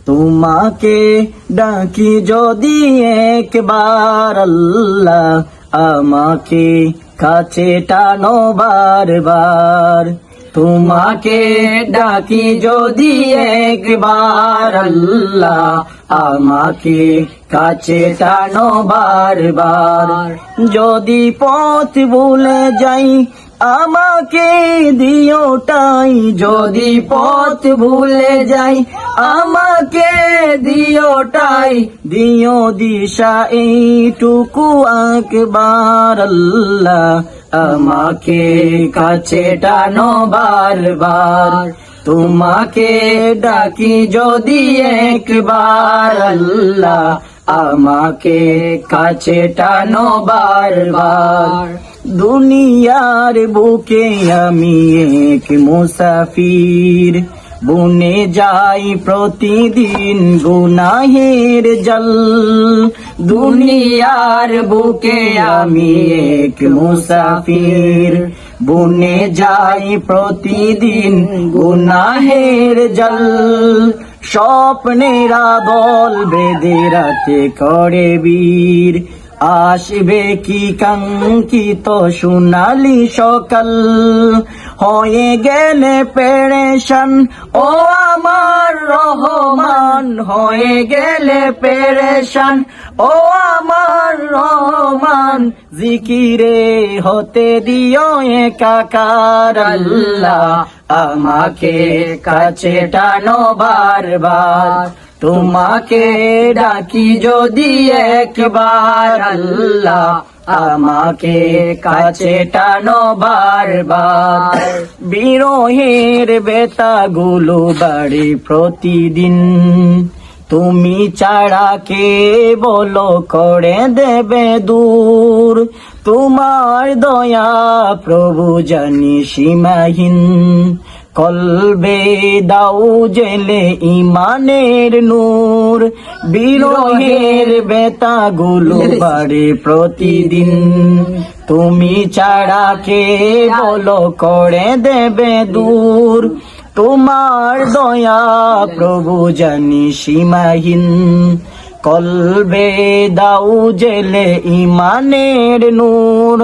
তোমাকে ডাকি যদি একবার আল্লাহ, আমাকে কাছে টানো বারবার। তোমাকে ডাকি যদি একবার আল্লাহ, আমাকে কাছে টানো বারবার। যদি পথ ভুলে যাই আমাকে দিওটাই, যদি পথ ভুলে যাই আমাকে দিওটাই, দিও দিশা এইটুকু একবার আল্লাহ, আমাকে কাছে টানো বারবার। তোমাকে ডাকি যদি একবার আল্লাহ, আমাকে কাছে টানো বারবার। দুনিয়ার বুকে আমি এক মুসাফির, বুনে যাই প্রতিদিন গুনাহের জল। দুনিয়ার বুকে আমি এক মুসাফির, বুনে যাই প্রতিদিন গুনাহের জল। স্বপ্নেরা দল বেঁধে রাতে করে বীর, আসবে কি কাঙ্ক্ষিত সোনালি সকাল। হয়ে গেলে পেরেশান ও আমার রহমান, হয়ে গেলে পেরেশান ও আমার রহমান। জিকিরে হতে দিও একাকার আল্লাহ, আমাকে কাছে টানো বারবার। তোমাকে ডাকি যদি একবার আল্লাহ, আমাকে কাছে টানো বারবার। বিরহের বেতাগুলো বাড়ে প্রতিদিন, তুমি ছাড়া কে বলো করে দেবে দূর। তোমার দয়া প্রভু জানি সীমাহীন, কলবে দাও জেলে ইমানের নূর। বিরহের বেতাগুলো বাড়ে প্রতিদিন, তুমি ছাড়া কে বলো করে দেবে দূর। তোমার দয়া প্রভু জানি সীমাহীন, কলবে দাও জেলে ইমানের নূর।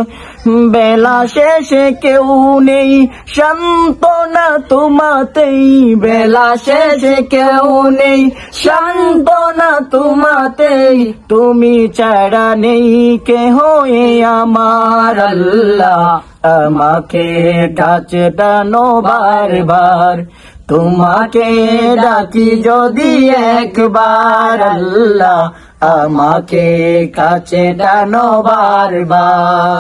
বেলা শেষে কেউ নেই সান্ত্বনা তোমাতেই, বেলা শেষে কেউ নেই সান্ত্বনা তোমাতেই। তুমি ছাড়া নেই কেহ আমার আল্লাহ, আমাকে কাছে টানো বারবার। তোমাকে ডাকি যদি একবার আল্লাহ, আমাকে কাছে টানো বারবার।